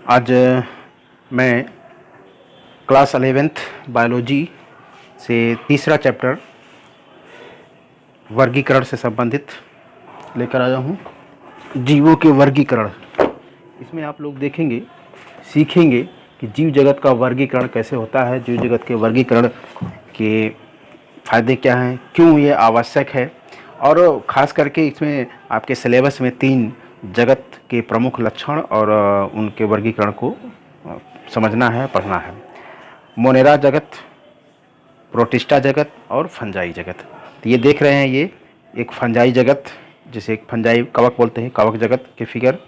आज मैं class 11th biology से तीसरा चैप्टर वर्गीकरण से संबंधित लेकर आया हूँ। जीवों के वर्गीकरण। इसमें आप लोग देखेंगे, सीखेंगे कि जीव जगत का वर्गीकरण कैसे होता है, जीव जगत के वर्गीकरण के फ़ायदे क्या हैं, क्यों ये आवश्यक है, और ख़ास करके इसमें आपके सिलेबस में 3 जगत के प्रमुख लक्षण और उनके वर्गीकरण को समझना है, पढ़ना है। मोनेरा जगत, प्रोटिस्टा जगत और फंजाई जगत। तो ये देख रहे हैं, ये एक फंजाई जगत, जिसे एक फंजाई कवक बोलते हैं, कवक जगत के फिगर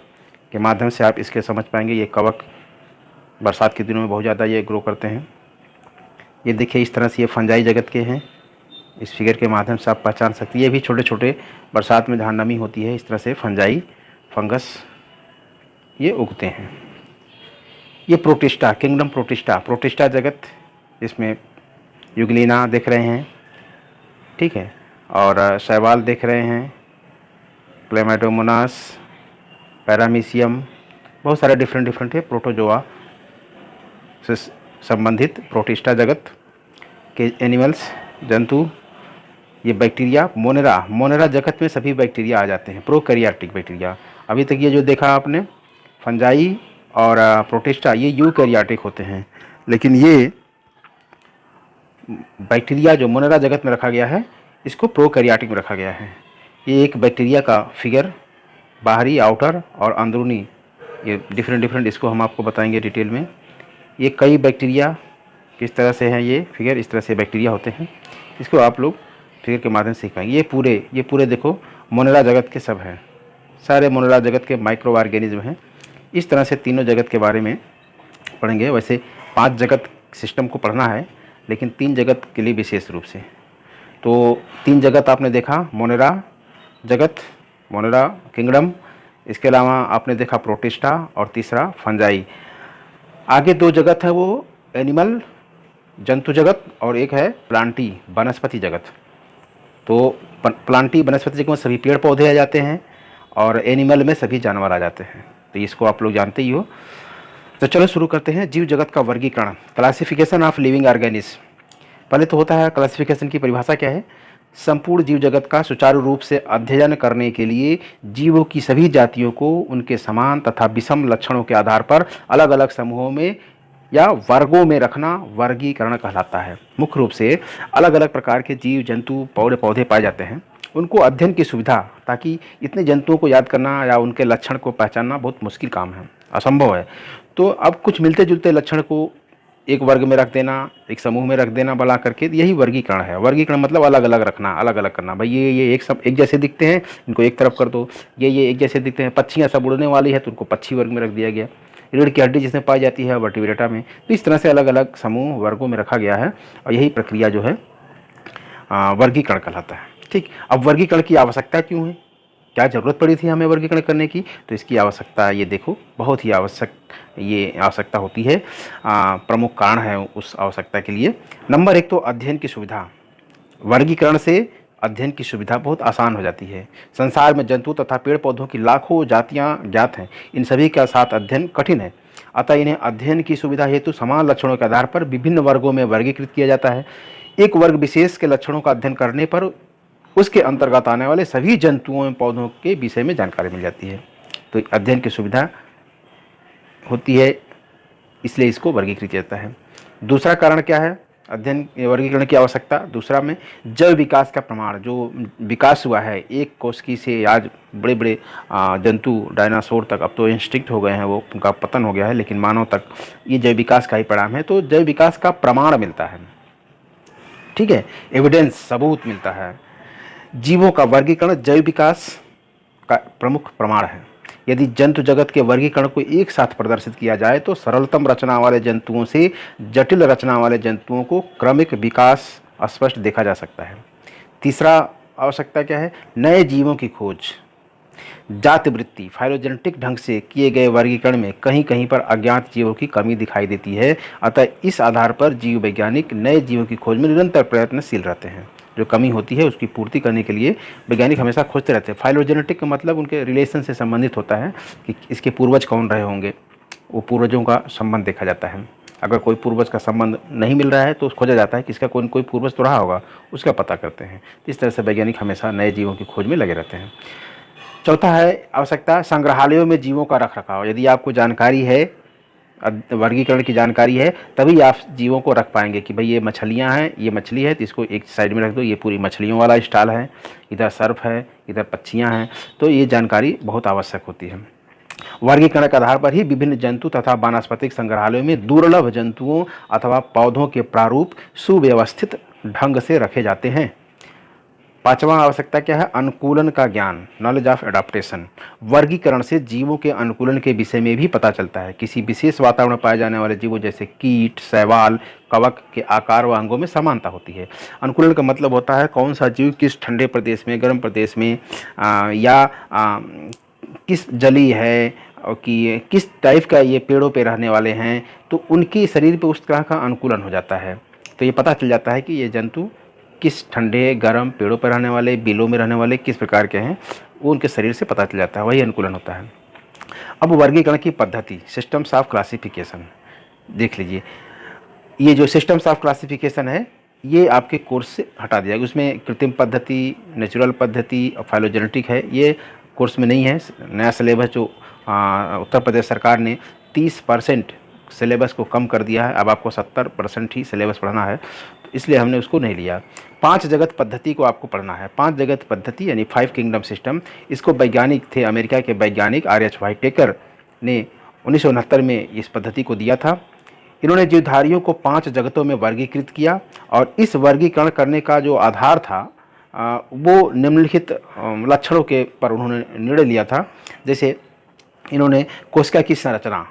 के माध्यम से आप इसके समझ पाएंगे। ये कवक बरसात के दिनों में बहुत ज़्यादा ये ग्रो करते हैं। ये देखिए, इस तरह से ये फंजाई जगत के हैं। इस फिगर के माध्यम से आप पहचान सकते हैं। ये भी छोटे छोटे बरसात में जहाँ नमी होती है, इस तरह से फंजाई फंगस ये उगते हैं। ये प्रोटिस्टा, किंगडम प्रोटिस्टा जगत, इसमें यूग्लिना देख रहे हैं, ठीक है, और शैवाल देख रहे हैं, क्लेमाइडोमोनास, पैरामीशियम, बहुत सारे डिफरेंट है। प्रोटोजोआ से संबंधित प्रोटिस्टा जगत के एनिमल्स, जंतु। ये बैक्टीरिया, मोनेरा जगत में सभी बैक्टीरिया आ जाते हैं, प्रोकैरियोटिक बैक्टीरिया। अभी तक ये जो देखा आपने फंजाई और प्रोटिस्टा, ये यूकैरियोटिक होते हैं, लेकिन ये बैक्टीरिया जो मोनेरा जगत में रखा गया है, इसको प्रोकैरियोटिक में रखा गया है। ये एक बैक्टीरिया का फिगर, बाहरी, आउटर और अंदरूनी, ये डिफरेंट इसको हम आपको बताएंगे डिटेल में। ये कई बैक्टीरिया किस तरह से हैं, ये फिगर, इस तरह से बैक्टीरिया होते हैं। इसको आप लोग फिगर के माध्यम से सीख पाएंगे। ये पूरे देखो मोनेरा जगत के सब हैं, सारे मोनेरा जगत के माइक्रो ऑर्गेनिज्म हैं। इस तरह से तीनों जगत के बारे में पढ़ेंगे। वैसे 5 जगत सिस्टम को पढ़ना है, लेकिन 3 जगत के लिए विशेष रूप से। तो 3 जगत आपने देखा, मोनेरा जगत, मोनेरा किंगडम, इसके अलावा आपने देखा प्रोटिस्टा, और तीसरा फंजाई। आगे 2 जगत है, वो एनिमल जंतु जगत, और एक है प्लांटी वनस्पति जगत। तो प्लांटी वनस्पति जगत में सभी पेड़ पौधे आ जाते हैं, और एनिमल में सभी जानवर आ जाते हैं। तो इसको आप लोग जानते ही हो। तो चलो शुरू करते हैं। जीव जगत का वर्गीकरण, क्लासिफिकेशन ऑफ लिविंग ऑर्गेनिज्म। पहले तो होता है क्लासिफिकेशन की परिभाषा क्या है। संपूर्ण जीव जगत का सुचारू रूप से अध्ययन करने के लिए जीवों की सभी जातियों को उनके समान तथा विषम लक्षणों के आधार पर अलग अलग समूहों में या वर्गों में रखना वर्गीकरण कहलाता है। मुख्य रूप से अलग अलग प्रकार के जीव जंतु पौधे पाए जाते हैं, उनको अध्ययन की सुविधा, ताकि इतने जंतुओं को याद करना या उनके लक्षण को पहचानना बहुत मुश्किल काम है, असंभव है। तो अब कुछ मिलते जुलते लक्षण को एक वर्ग में रख देना, एक समूह में रख देना बना करके, यही वर्गीकरण है। वर्गीकरण मतलब अलग अलग रखना, अलग अलग करना। भाई ये एक जैसे दिखते हैं, इनको एक तरफ कर दो। ये एक जैसे दिखते हैं, पक्षियाँ सब उड़ने वाली है, तो उनको पक्षी वर्ग में रख दिया गया। रीढ़ की हड्डी जिसमें पाई जाती है वर्टिब्रेटा में। तो इस तरह से अलग अलग समूह वर्गों में रखा गया है, और यही प्रक्रिया जो है वर्गीकरण कहलाता है। ठीक, अब वर्गीकरण की आवश्यकता क्यों है, क्या ज़रूरत पड़ी थी हमें वर्गीकरण करने की? तो इसकी आवश्यकता, ये देखो, बहुत ही आवश्यकता होती है। प्रमुख कारण है उस आवश्यकता के लिए। नंबर 1 तो अध्ययन की सुविधा। वर्गीकरण से अध्ययन की सुविधा बहुत आसान हो जाती है। संसार में जंतु तथा पेड़ पौधों की लाखों जातियाँ ज्ञात हैं, इन सभी के साथ अध्ययन कठिन है। अतः इन्हें अध्ययन की सुविधा हेतु समान लक्षणों के आधार पर विभिन्न वर्गों में वर्गीकृत किया जाता है। एक वर्ग विशेष के लक्षणों का अध्ययन करने पर उसके अंतर्गत आने वाले सभी जंतुओं एवं पौधों के विषय में जानकारी मिल जाती है। तो अध्ययन की सुविधा होती है, इसलिए इसको वर्गीकृत किया जाता है। दूसरा कारण क्या है अध्ययन वर्गीकरण की आवश्यकता? दूसरा में जैव विकास का प्रमाण, जो विकास हुआ है एक कोशिकी से, आज बड़े बड़े जंतु डायनासोर तक, अब तो इंस्टिंक्ट हो गए हैं, वो उनका पतन हो गया है, लेकिन मानव तक ये जैव विकास का ही परिणाम है। तो जैव विकास का प्रमाण मिलता है, ठीक है, एविडेंस, सबूत मिलता है। जीवों का वर्गीकरण जैव विकास का प्रमुख प्रमाण है। यदि जंतु जगत के वर्गीकरण को एक साथ प्रदर्शित किया जाए तो सरलतम रचना वाले जंतुओं से जटिल रचना वाले जंतुओं को क्रमिक विकास स्पष्ट देखा जा सकता है। तीसरा आवश्यकता क्या है? नए जीवों की खोज। जाति वृत्ति, फाइलोजेनेटिक ढंग से किए गए वर्गीकरण में कहीं कहीं पर अज्ञात जीवों की कमी दिखाई देती है। अतः इस आधार पर जीव वैज्ञानिक नए जीवों की खोज में निरंतर प्रयत्नशील रहते हैं। जो कमी होती है उसकी पूर्ति करने के लिए वैज्ञानिक हमेशा खोजते रहते हैं। फाइलोजेनेटिक का मतलब उनके रिलेशन से संबंधित होता है कि इसके पूर्वज कौन रहे होंगे, वो पूर्वजों का संबंध देखा जाता है। अगर कोई पूर्वज का संबंध नहीं मिल रहा है तो खोजा जाता है कि इसका कोई न कोई पूर्वज तो रहा होगा, उसका पता करते हैं। इस तरह से वैज्ञानिक हमेशा नए जीवों की खोज में लगे रहते हैं। चौथा है आवश्यकता, संग्रहालयों में जीवों का रख रखाव। यदि आपको जानकारी है, वर्गीकरण की जानकारी है, तभी आप जीवों को रख पाएंगे कि भाई ये मछलियाँ हैं, ये मछली है तो इसको एक साइड में रख दो, ये पूरी मछलियों वाला स्टॉल है, इधर सर्फ है, इधर पक्षियाँ हैं। तो ये जानकारी बहुत आवश्यक होती है। वर्गीकरण के आधार पर ही विभिन्न जंतु तथा वानस्पतिक संग्रहालयों में दुर्लभ जंतुओं अथवा पौधों के प्रारूप सुव्यवस्थित ढंग से रखे जाते हैं। पांचवा आवश्यकता क्या है, अनुकूलन का ज्ञान, नॉलेज ऑफ एडाप्टेशन। वर्गीकरण से जीवों के अनुकूलन के विषय में भी पता चलता है। किसी विशेष वातावरण में पाए जाने वाले जीवों जैसे कीट, शैवाल, कवक के आकार व अंगों में समानता होती है। अनुकूलन का मतलब होता है कौन सा जीव किस ठंडे प्रदेश में, गर्म प्रदेश में किस जली है और कि किस टाइप का ये पेड़ों पे रहने वाले हैं, तो उनके शरीर पे उस तरह का अनुकूलन हो जाता है। तो ये पता चल जाता है कि ये जंतु किस ठंडे गर्म पेड़ों पर रहने वाले, बिलों में रहने वाले किस प्रकार के हैं, वो उनके शरीर से पता चल जाता है, वही अनुकूलन होता है। अब वर्गीकरण की पद्धति, सिस्टम्स ऑफ क्लासिफिकेशन देख लीजिए। ये जो सिस्टम्स ऑफ क्लासिफिकेशन है ये आपके कोर्स से हटा दिया गया। उसमें कृत्रिम पद्धति, नेचुरल पद्धति और फाइलोजेनेटिक है, ये कोर्स में नहीं है। नया सिलेबस जो उत्तर प्रदेश सरकार ने 30% सिलेबस को कम कर दिया है, अब आपको 70% ही सिलेबस पढ़ना है, तो इसलिए हमने उसको नहीं लिया। 5 जगत पद्धति को आपको पढ़ना है। 5 जगत पद्धति यानी 5 किंगडम सिस्टम, इसको वैज्ञानिक थे अमेरिका के वैज्ञानिक R.H. व्हाइटेकर ने 1969 में इस पद्धति को दिया था। इन्होंने जीवधारियों को 5 जगतों में वर्गीकृत किया और इस वर्गीकरण करने का जो आधार था वो निम्नलिखित लक्षणों के पर उन्होंने निर्णय लिया था। जैसे इन्होंने कोशिका की संरचना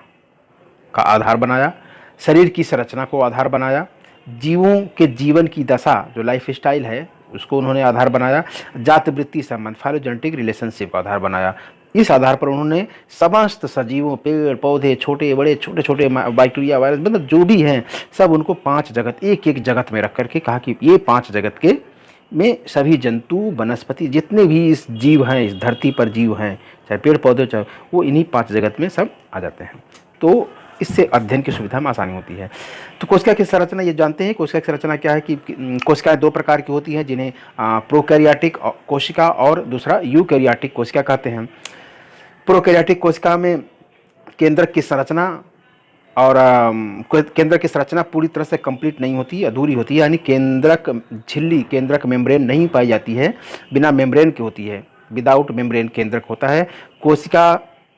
का आधार बनाया, शरीर की संरचना को आधार बनाया, जीवों के जीवन की दशा जो लाइफ स्टाइल है उसको उन्होंने आधार बनाया, जाति वृत्ति संबंध फाइलोजेनेटिक रिलेशनशिप का आधार बनाया। इस आधार पर उन्होंने समस्त सजीवों, पेड़ पौधे, छोटे बड़े, छोटे छोटे बैक्टीरिया, वायरस, मतलब जो भी हैं सब उनको 5 जगत, एक एक जगत में रख करके कहा कि ये 5 जगत के में सभी जंतु, वनस्पति, जितने भी इस जीव हैं, इस धरती पर जीव हैं, चाहे पेड़ पौधे चाहे, वो इन्हीं 5 जगत में सब आ जाते हैं। तो इससे अध्ययन की सुविधा में आसानी होती है। तो कोशिका की संरचना ये जानते हैं। कोशिका की संरचना क्या है कि कोशिकाएं 2 प्रकार की होती हैं, जिन्हें प्रोकैरियोटिक कोशिका और दूसरा यूकैरियोटिक कोशिका कहते हैं। प्रोकैरियोटिक कोशिका में केंद्रक की संरचना और केंद्रक की संरचना पूरी तरह से कंप्लीट नहीं होती, अधूरी होती है, यानी केंद्रक झिल्ली, केंद्रक मेम्ब्रेन नहीं पाई जाती है, बिना मेम्ब्रेन की होती है, विदाउट मेम्ब्रेन केंद्रक होता है। कोशिका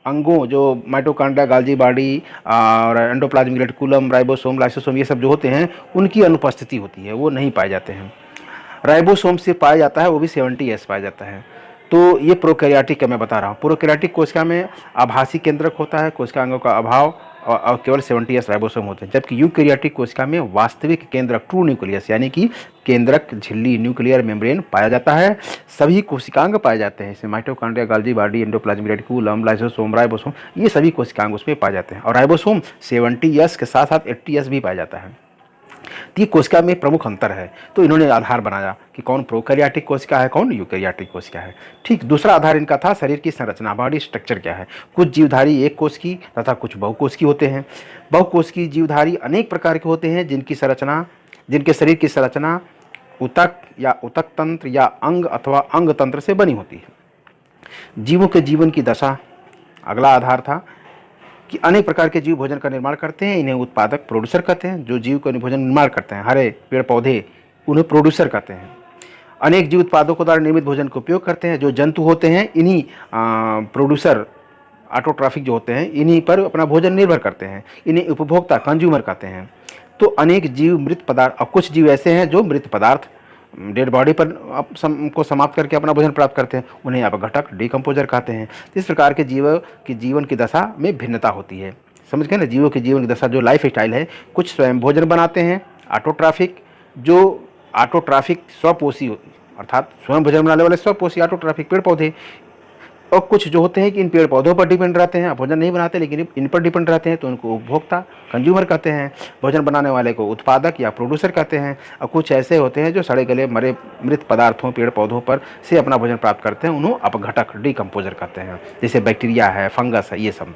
अंगों जो माइटोकॉन्ड्रिया, गाल्जी बॉडी और एंडोप्लाज्मिक रेटिकुलम, राइबोसोम, लाइसोसोम, ये सब जो होते हैं उनकी अनुपस्थिति होती है, वो नहीं पाए जाते हैं। राइबोसोम से पाया जाता है, वो भी 70S पाया जाता है। तो ये प्रोकैरियोटिक का मैं बता रहा हूँ। प्रोकैरियोटिक कोशिका में आभासी केंद्रक होता है, कोशिका अंगों का अभाव और केवल 70S राइबोसोम होते हैं, जबकि यूकैरियोटिक कोशिका में वास्तविक केंद्रक, ट्रू न्यूक्लियस यानी कि केंद्रक झिल्ली, न्यूक्लियर मेम्ब्रेन पाया जाता है। सभी कोशिकांग पाए जाते हैं, जैसे mitochondria, गाल्जी body, endoplasmic reticulum, lysosome, ribosome, ये सभी कोशिकांग उसमें पाए जाते हैं। और राइबोसोम 70S के साथ साथ 80S भी पाया जाता है। तो ये कोशिका में प्रमुख अंतर है। तो इन्होंने आधार बनाया कि कौन प्रोकैरियोटिक कोशिका है, कौन यूकैरियोटिक कोशिका है। ठीक, दूसरा आधार इनका था शरीर की संरचना, बॉडी स्ट्रक्चर क्या है। कुछ जीवधारी एक कोश की तथा कुछ बहुकोश की होते हैं। बहुकोश की जीवधारी अनेक प्रकार के होते हैं जिनके शरीर की संरचना ऊतक या ऊतक तंत्र या अंग अथवा अंग तंत्र से बनी होती है। जीवों के जीवन की दशा अगला आधार था कि अनेक प्रकार के जीव भोजन का निर्माण करते हैं, इन्हें उत्पादक, प्रोड्यूसर कहते हैं। जो जीव का भोजन निर्माण करते हैं, हरे पेड़ पौधे, उन्हें प्रोड्यूसर कहते हैं। अनेक जीव उत्पादकों द्वारा निर्मित भोजन का उपयोग करते हैं। जो जंतु होते हैं इन्हीं प्रोड्यूसर, ऑटोट्रॉफिक जो होते हैं, इन्हीं पर अपना भोजन निर्भर करते हैं। इन्हें उपभोक्ता, कंज्यूमर कहते हैं। तो अनेक जीव मृत पदार्थ, और कुछ जीव ऐसे हैं जो मृत पदार्थ, डेड बॉडी पर को समाप्त करके अपना भोजन प्राप्त करते हैं, उन्हें अपघटक, डिकम्पोजर कहते हैं। इस प्रकार के जीव की जीवन की दशा में भिन्नता होती है। समझ गए ना, जीवों की जीवन की दशा जो लाइफ स्टाइल है। कुछ स्वयं भोजन बनाते हैं, ऑटोट्रॉफिक, जो ऑटोट्रॉफिक स्वपोषी, अर्थात स्वयं भोजन बनाने वाले स्वपोषी ऑटोट्रॉफिक पेड़ पौधे। और कुछ जो होते हैं कि इन पेड़ पौधों पर डिपेंड रहते हैं, भोजन नहीं बनाते लेकिन इन पर डिपेंड रहते हैं, तो उनको उपभोक्ता, कंज्यूमर कहते हैं। भोजन बनाने वाले को उत्पादक या प्रोड्यूसर कहते हैं। और कुछ ऐसे होते हैं जो सड़े गले मरे मृत पदार्थों, पेड़ पौधों पर से अपना भोजन प्राप्त करते हैं, उन्हें अपघटक, डिकम्पोजर कहते हैं। जैसे बैक्टीरिया है, फंगस है, ये सब।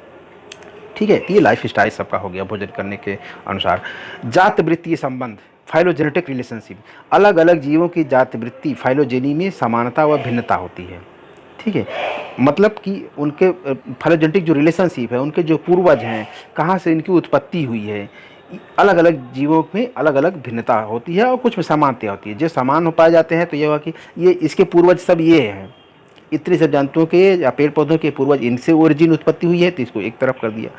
ठीक है, ये लाइफ स्टाइल सबका हो गया भोजन करने के अनुसार। जात वृत्तीय संबंध, फाइलोजेनेटिक रिलेशनशिप, अलग अलग जीवों की जात वृत्ति फाइलोजेनी में समानता व भिन्नता होती है। ठीक है, मतलब कि उनके फाइलोजेनेटिक जो रिलेशनशिप है, उनके जो पूर्वज हैं, कहाँ से इनकी उत्पत्ति हुई है, अलग अलग जीवों में अलग अलग भिन्नता होती है और कुछ में समानता होती है। जो समान हो पाए जाते हैं तो ये हुआ कि ये इसके पूर्वज सब ये हैं, इतने सब जंतुओं के या पेड़ पौधों के पूर्वज इनसे ओरिजिन उत्पत्ति हुई है, तो इसको एक तरफ कर दिया।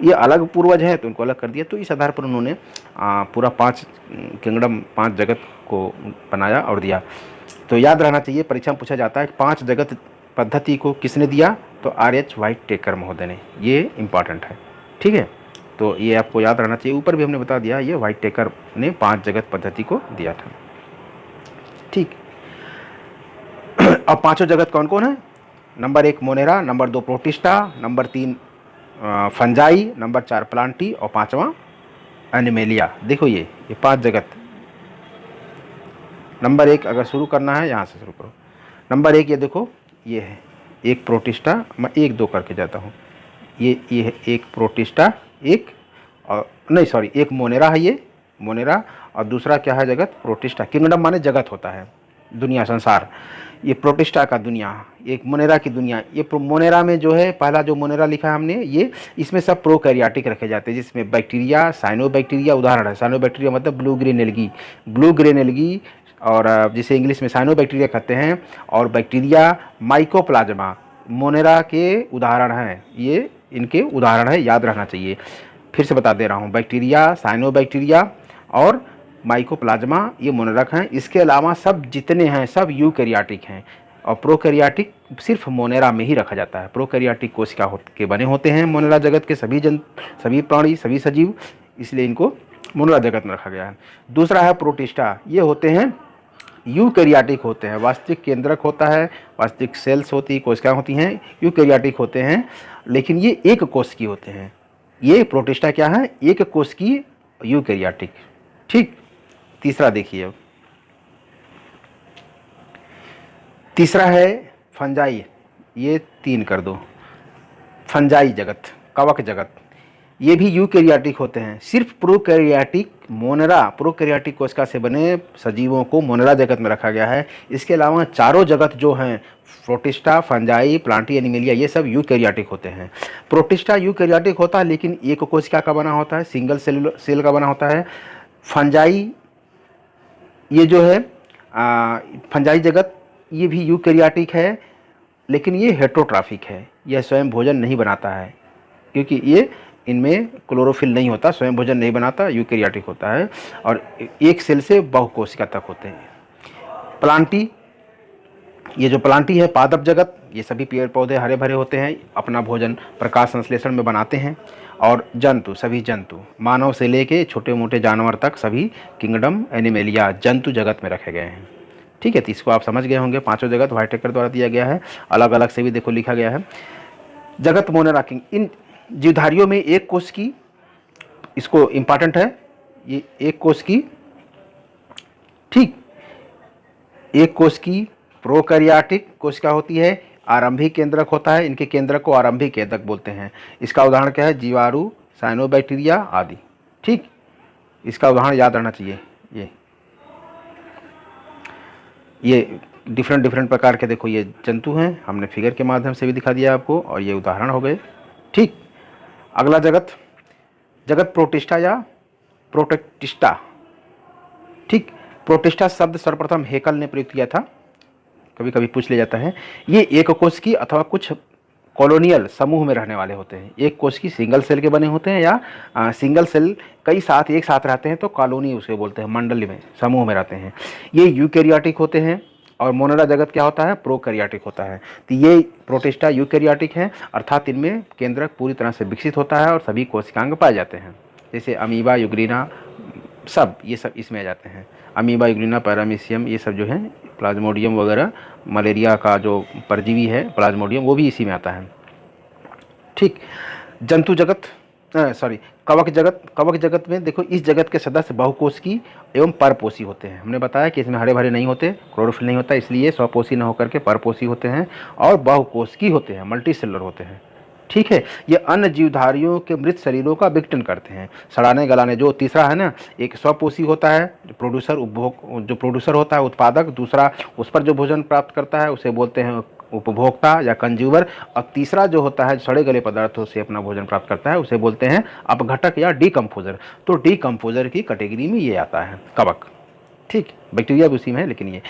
ये अलग पूर्वज है तो उनको अलग कर दिया। तो इस आधार पर उन्होंने पूरा 5 किंगडम, 5 जगत को बनाया और दिया। तो याद रहना चाहिए, परीक्षा में पूछा जाता है 5 जगत पद्धति को किसने दिया, तो R.H. व्हाइट-टेकर महोदय ने। ये इंपॉर्टेंट है, ठीक है, तो ये आपको याद रहना चाहिए। ऊपर भी हमने बता दिया, ये व्हाइट-टेकर ने 5 जगत पद्धति को दिया था। ठीक, अब 5 जगत कौन कौन है? Number 1 Monera, number 2 protista, number 3 fungi, number 4 Plantae और 5वां एनिमेलिया। देखो ये 5 जगत। नंबर 1 अगर शुरू करना है, यहाँ से शुरू करो। नंबर 1 ये देखो, ये है 1 प्रोटिस्टा, मैं 1-2 करके जाता हूँ। ये है 1 प्रोटिस्टा, एक और नहीं सॉरी 1 मोनेरा है, ये मोनेरा, और दूसरा क्या है जगत? प्रोटिस्टा। किंगडम माने जगत होता है, दुनिया, संसार। ये प्रोटिस्टा का दुनिया, एक मोनेरा की दुनिया। ये मोनेरा में जो है, पहला जो मोनेरा लिखा है हमने, ये इसमें सब प्रोकैरियोटिक रखे जाते हैं, जिसमें बैक्टीरिया, साइनोबैक्टीरिया उदाहरण है। साइनोबैक्टीरिया मतलब ब्लू ग्रीन एल्गी, और जिसे इंग्लिश में साइनोबैक्टीरिया कहते हैं, और बैक्टीरिया माइकोप्लाज्मा मोनेरा के उदाहरण हैं। ये इनके उदाहरण है, याद रहना चाहिए। फिर से बता दे रहा हूँ, बैक्टीरिया, साइनोबैक्टीरिया और माइकोप्लाज्मा ये मोनेरक हैं। इसके अलावा सब जितने हैं सब यूकैरियोटिक हैं, और प्रोकैरियोटिक सिर्फ मोनेरा में ही रखा जाता है। प्रोकैरियोटिक कोशिका के बने होते हैं मोनेरा जगत के सभी प्राणी, सभी सजीव, इसलिए इनको मोनेरा जगत में रखा गया है। दूसरा है प्रोटिस्टा, ये होते हैं यूकैरियोटिक होते हैं, वास्तविक केंद्रक होता है, वास्तविक सेल्स होती, कोशिकाएं होती हैं, यूकैरियोटिक होते हैं, लेकिन ये एक कोश की होते हैं। ये प्रोटिस्टा क्या है? एक कोश की यूकैरियोटिक। ठीक, तीसरा देखिए, अब तीसरा है फंजाई, ये 3 कर दो। फंजाई जगत, कवक जगत, ये भी यूकैरियोटिक होते हैं। सिर्फ प्रोकैरियोटिक मोनेरा, प्रोकैरियोटिक कोशिका से बने सजीवों को मोनेरा जगत में रखा गया है। इसके अलावा चारों जगत जो हैं, प्रोटिस्टा, फंजाई, प्लांटी, एनिमेलिया, ये सब यूकैरियोटिक होते हैं। प्रोटिस्टा यूकैरियोटिक होता है, लेकिन एक कोशिका का बना होता है, सिंगल सेल का बना होता है। फंजाई ये जो है फंजाई जगत, ये भी यूकैरियोटिक है, लेकिन ये हेटेरोट्रॉफिक है। यह स्वयं भोजन नहीं बनाता है, क्योंकि ये इनमें क्लोरोफिल नहीं होता, स्वयं भोजन नहीं बनाता, यूकैरियोटिक होता है, और एक सेल से बहुकोशिका तक होते हैं। प्लांटी, ये जो प्लांटी है पादप जगत, ये सभी पेड़ पौधे हरे भरे होते हैं, अपना भोजन प्रकाश संश्लेषण में बनाते हैं। और जंतु, सभी जंतु, मानव से लेके छोटे मोटे जानवर तक, सभी किंगडम एनिमेलिया जंतु जगत में रखे गए हैं। ठीक है, तो इसको आप समझ गए होंगे। 5 जगत व्हाइट-टेकर द्वारा दिया गया है, अलग अलग से भी देखो लिखा गया है। जगत मोनेरा किंग, इन जीवधारियों में एक कोश की, इसको इंपॉर्टेंट है, ये एक कोश की, ठीक, एक कोश की प्रोकैरियोटिक कोशिका होती है, आरंभिक केंद्रक होता है। इनके केंद्रक को आरंभिक केंद्रक बोलते हैं। इसका उदाहरण क्या है? जीवाणु, साइनोबैक्टीरिया आदि। ठीक, इसका उदाहरण याद रहना चाहिए। ये डिफरेंट प्रकार के देखो ये जंतु हैं, हमने फिगर के माध्यम से भी दिखा दिया आपको, और ये उदाहरण हो गए। ठीक, अगला जगत, जगत प्रोटिस्टा या प्रोटेक्टिस्टा। ठीक, प्रोटिस्टा शब्द सर्वप्रथम हेकल ने प्रयुक्त किया था, कभी कभी पूछ लिया जाता है। ये एक कोश की अथवा कुछ कॉलोनियल समूह में रहने वाले होते हैं। एक कोश की सिंगल सेल के बने होते हैं, या सिंगल सेल कई साथ एक साथ रहते हैं तो कॉलोनी उसे बोलते हैं, मंडली में, समूह में रहते हैं। ये यूकैरियोटिक होते हैं। और मोनेरा जगत क्या होता है? प्रोकैरियोटिक होता है। तो ये प्रोटिस्टा यूकैरियोटिक है, अर्थात इनमें केंद्रक पूरी तरह से विकसित होता है और सभी कोशिकांग पाए जाते हैं, जैसे अमीबा, यूग्रीना, सब ये सब इसमें आ जाते हैं। अमीबा, यूग्रीना, पैरामीशियम, ये सब जो है, प्लाज्मोडियम वगैरह, मलेरिया का जो परजीवी है प्लाज्मोडियम, वो भी इसी में आता है। ठीक, जंतु जगत, कवक जगत। कवक जगत में देखो, इस जगत के सदस्य बहुकोशिकी एवं परपोषी होते हैं। हमने बताया कि इसमें हरे भरे नहीं होते, क्लोरोफिल नहीं होता, इसलिए स्वपोषी न होकर के परपोषी होते हैं और बहुकोशिकी होते हैं, मल्टी सेलुलर होते हैं। ठीक है। ये अन्य जीवधारियों के मृत शरीरों का विघटन करते हैं, सड़ाने गलाने। जो तीसरा है ना, एक स्वपोषी होता है, प्रोड्यूसर, उपभोग, जो प्रोड्यूसर होता है उत्पादक, दूसरा उस पर जो भोजन प्राप्त करता है उसे बोलते हैं उपभोक्ता या कंज्यूमर, और तीसरा जो होता है सड़े गले पदार्थों से अपना भोजन प्राप्त करता है उसे बोलते हैं अपघटक या डीकम्पोजर। तो डीकम्पोजर की कैटेगरी में ये आता है कवक। ठीक, बैक्टीरिया भी उसी में है लेकिन ये,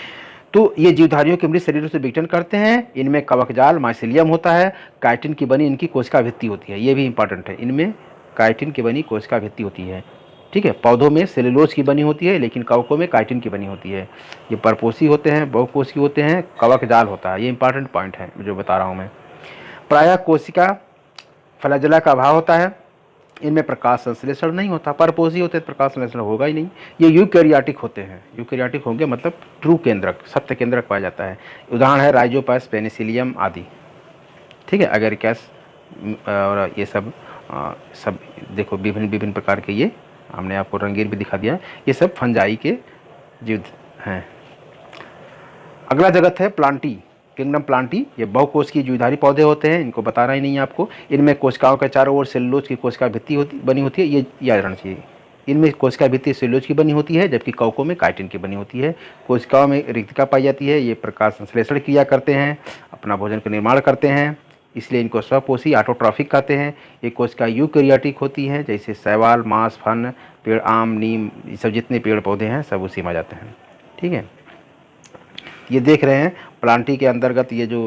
तो ये जीवधारियों के मृत शरीरों से विघटन करते हैं। इनमें कवकजाल माइसीलियम होता है, काइटिन की बनी इनकी कोशिका भित्ति होती है, ये भी इंपॉर्टेंट है, इनमें काइटिन की बनी कोशिका भित्ति होती है। ठीक है, पौधों में सेलुलोज की बनी होती है लेकिन कवकों में काइटिन की बनी होती है। ये परपोषी होते हैं, बहुकोषी होते हैं, कवकजाल होता है, ये इंपॉर्टेंट पॉइंट है जो बता रहा हूँ मैं। प्रायः कोशिका फ्लैजेला का अभाव होता है, इनमें प्रकाश संश्लेषण नहीं होता। परपोषी होते हैं, प्रकाश संश्लेषण होगा ही नहीं। ये यूकैरियोटिक होते हैं, यूकैरियोटिक होंगे मतलब ट्रू केंद्रक, सत्य केंद्रक पाया जाता है। उदाहरण है राइजोपस, पेनिसिलियम आदि। ठीक है, एगेरिकस और ये सब सब देखो विभिन्न विभिन्न प्रकार के, ये हमने आपको रंगीन भी दिखा दिया, ये सब फंजाई के जीव हैं। अगला जगत है प्लांटी, किंगडम प्लांटी। ये बहुकोश की जीवधारी पौधे होते हैं, इनको बताना ही नहीं है आपको। इनमें कोशिकाओं के चारों ओर सेलुलोज की कोशिका भित्ति बनी होती है, ये याद रखना चाहिए। इनमें कोशिका भित्ति सेलुलोज की बनी होती है जबकि कवकों में काइटिन की बनी होती है। कोशिकाओं में रिक्तिका पाई जाती है, ये प्रकाश संश्लेषण क्रिया करते हैं, अपना भोजन का निर्माण करते हैं, इसलिए इनको स्वपोषी ऑटोट्रॉफिक कहते हैं। ये कोशिका यूकैरियोटिक होती हैं, जैसे शैवाल, मांस, फन, पेड़, आम, नीम, ये सब जितने पेड़ पौधे हैं सब उसी में आ जाते हैं। ठीक है, ये देख रहे हैं प्लांटी के अंतर्गत ये जो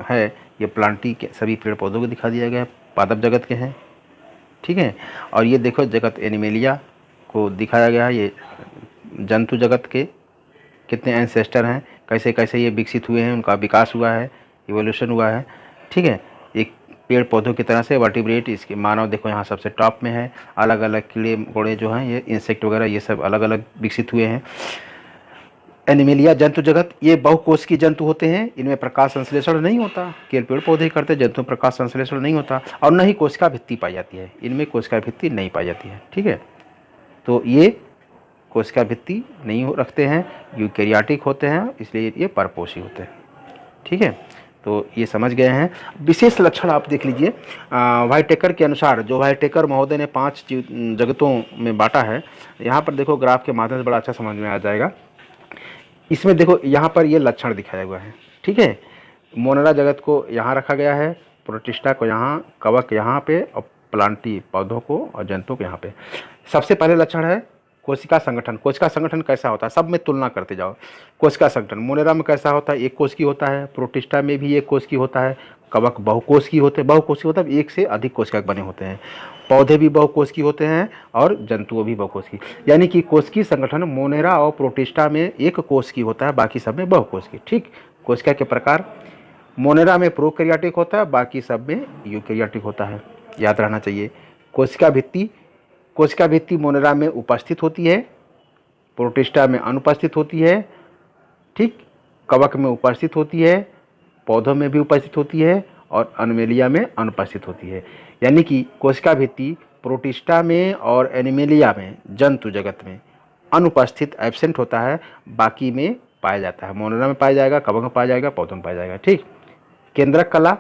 है, ये प्लांटी के सभी पेड़ पौधों को दिखा दिया गया है, पादप जगत के हैं। ठीक है, और ये देखो जगत एनिमेलिया को दिखाया गया है, ये जंतु जगत के कितने एंसेस्टर हैं, कैसे कैसे ये विकसित हुए हैं, उनका विकास हुआ है, इवोल्यूशन हुआ है। ठीक है, एक पेड़ पौधों की तरह से वर्टिब्रेट, इसके मानव देखो यहाँ सबसे टॉप में है। अलग अलग कीड़े मकोड़े जो हैं, ये इंसेक्ट वगैरह, ये सब अलग अलग विकसित हुए हैं। एनिमेलिया जंतु जगत, ये बहुकोश की जंतु होते हैं, इनमें प्रकाश संश्लेषण नहीं होता, केवल पेड़ पौधे करते, जंतु प्रकाश संश्लेषण नहीं होता, और न ही कोशिका भित्ति पाई जाती है, इनमें कोशिका भित्ति नहीं पाई जाती है। ठीक है, तो ये कोशिका भित्ति नहीं रखते हैं, यूकैरियोटिक होते हैं, इसलिए ये परपोषी होते हैं। ठीक है, तो ये समझ गए हैं। विशेष लक्षण आप देख लीजिए, व्हाइटेकर के अनुसार, जो व्हाइटेकर महोदय ने 5 जगतों में बांटा है, यहाँ पर देखो ग्राफ के माध्यम से बड़ा अच्छा समझ में आ जाएगा। इसमें देखो यहाँ पर ये लक्षण दिखाया हुआ है। ठीक है, मोनेरा जगत को यहाँ रखा गया है, प्रोटिस्टा को यहाँ, कवक यहाँ पे, और प्लांटी पौधों को और जंतुओं को यहाँ पे। सबसे पहले लक्षण है कोशिका संगठन। कोशिका संगठन कैसा होता है, सब में तुलना करते जाओ। कोशिका संगठन मोनेरा में कैसा होता है, एक कोश की होता है, प्रोटिस्टा में भी एक कोश की होता है, कवक बहुकोश की होते हैं, बहुकोशी होता है एक से अधिक कोशिका बने होते हैं, पौधे भी बहुकोश की होते हैं और जंतुओं भी बहुकोश की। यानी कि कोशिकीय संगठन मोनेरा और प्रोटिस्टा में एक कोश की होता है, बाकी सब में बहुकोश की। ठीक, कोशिका के प्रकार मोनेरा में प्रोकैरियोटिक होता है, बाकी सब में यूकैरियोटिक होता है, याद रहना चाहिए। कोशिका भित्ति, कोशिका भित्ति मोनेरा में उपस्थित होती है, प्रोटिस्टा में अनुपस्थित होती है। ठीक, कवक में उपस्थित होती है, पौधों में भी उपस्थित होती है, और एनिमेलिया में अनुपस्थित होती है। यानी कि कोशिका भित्ति प्रोटिस्टा में और एनिमेलिया में, जंतु जगत में अनुपस्थित, एब्सेंट होता है, बाकी में पाया जाता है। मोनेरा में पाया जाएगा, कवक में पाया जाएगा, पौधों में पाया जाएगा। ठीक, केंद्रक कला,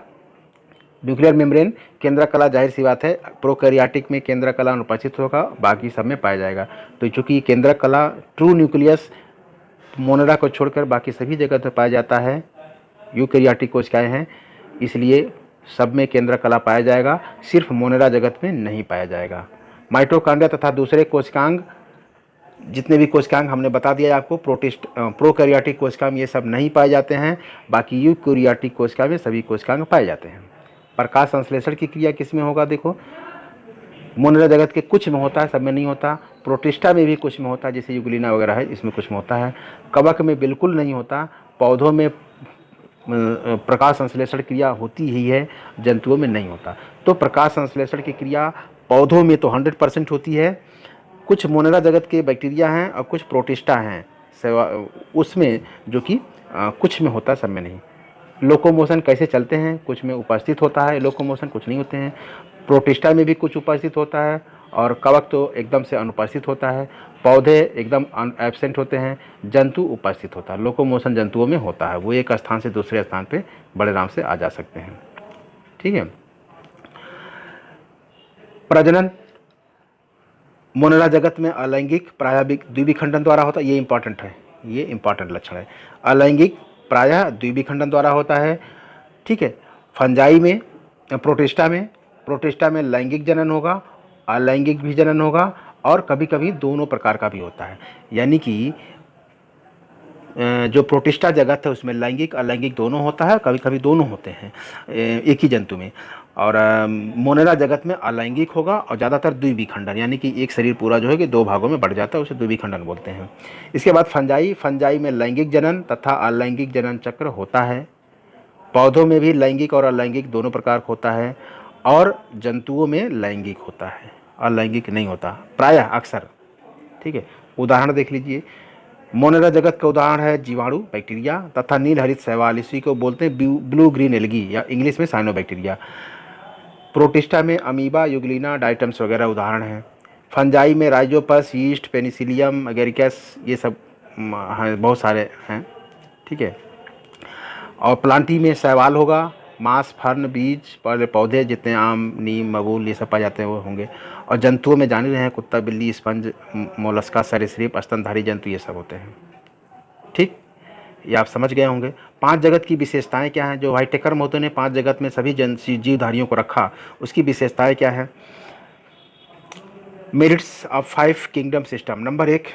न्यूक्लियर मेम्ब्रेन, केंद्रक कला जाहिर सी बात है, प्रोकैरियोटिक में केंद्रक कला अनुपस्थित होगा, बाकी सब में पाया जाएगा। तो चूंकि केंद्रक कला, ट्रू न्यूक्लियस मोनेरा को छोड़कर बाकी सभी जगह पर पाया जाता है, यूकैरियोटिक कोशिकाएं हैं, इसलिए सब में केंद्रक कला पाया जाएगा, सिर्फ मोनेरा जगत में नहीं पाया जाएगा। माइटोकॉन्ड्रिया तथा दूसरे कोशिकांग, जितने भी कोशिकांग हमने बता दिया आपको, प्रोकैरियोटिक कोशिका में ये सब नहीं पाए जाते हैं, बाकी यूकैरियोटिक कोशिका में सभी कोशिकांग पाए जाते हैं। प्रकाश संश्लेषण की क्रिया किस में होगा, देखो मोनेरा जगत के कुछ में होता है, सब में नहीं होता। प्रोटिस्टा में भी कुछ में होता है, जैसे यूग्लिना वगैरह है, इसमें कुछ में होता है। कवक में बिल्कुल नहीं होता, पौधों में प्रकाश संश्लेषण क्रिया होती ही है, जंतुओं में नहीं होता। तो प्रकाश संश्लेषण की क्रिया पौधों में तो 100% होती है। कुछ मोनेरा जगत के बैक्टीरिया हैं और कुछ प्रोटिस्टा हैं उसमें, जो कि कुछ में होता है, सब में नहीं। लोकोमोशन कैसे चलते हैं, कुछ में उपस्थित होता है लोकोमोशन, कुछ नहीं होते हैं। प्रोटिस्टा में भी कुछ उपस्थित होता है, और कवक तो एकदम से अनुपस्थित होता है, पौधे एकदम एब्सेंट होते हैं, जंतु उपस्थित होता है। लोकोमोशन जंतुओं में होता है, वो एक स्थान से दूसरे स्थान पे बड़े आराम से आ जा सकते हैं। ठीक है, प्रजनन मोनेरा जगत में अलैंगिक प्रायः द्विविखंडन द्वारा होता है। ये इंपॉर्टेंट है, ये इंपॉर्टेंट लक्षण है। अलैंगिक प्रायः द्विविखंडन द्वारा होता है, ठीक है। फंजाई में प्रोटिस्टा में लैंगिक जनन होगा, अलैंगिक भी जनन होगा और कभी कभी दोनों प्रकार का भी होता है। यानी कि जो प्रोटिस्टा जगत है उसमें लैंगिक अलैंगिक दोनों होता है, कभी कभी दोनों होते हैं एक ही जंतु में। और मोनेरा जगत में अलैंगिक होगा और ज़्यादातर द्विविखंडन, यानी कि एक शरीर पूरा जो है कि दो भागों में बढ़ जाता है, उसे द्विविखंडन बोलते हैं। इसके बाद फंजाई में लैंगिक जनन तथा अलैंगिक जनन चक्र होता है। पौधों में भी लैंगिक और अलैंगिक दोनों प्रकार होता है और जंतुओं में लैंगिक होता है, अलैंगिक नहीं होता प्रायः अक्सर, ठीक है। उदाहरण देख लीजिए, मोनेरा जगत का उदाहरण है जीवाणु बैक्टीरिया तथा नील हरित शैवाल, इसी को बोलते हैं ब्लू ग्रीन एल्गी या इंग्लिश में साइनोबैक्टीरिया। प्रोटिस्टा में अमीबा, यूग्लिना, डाइटम्स वगैरह उदाहरण हैं। फंजाई में राइजोपस, यीस्ट, पेनिसिलियम, एगेरिकस, ये सब बहुत सारे हैं, ठीक है। और प्लांटी में शैवाल होगा, मांस, फर्न, बीज, पौधे जितने आम, नीम, बबूल ये सब पाए जाते हैं वो होंगे। और जंतुओं में जान रहे हैं कुत्ता, बिल्ली, स्पंज, मोलस्का, सरीसृप, स्तनधारी जंतु ये सब होते हैं, ठीक। ये आप समझ गए होंगे। 5 जगत की विशेषताएं क्या हैं। जो व्हाइटेकर मोहतो ने 5 जगत में सभी जीवधारियों को रखा, उसकी विशेषताएं क्या है। Merits of 5 kingdom system. Number 1,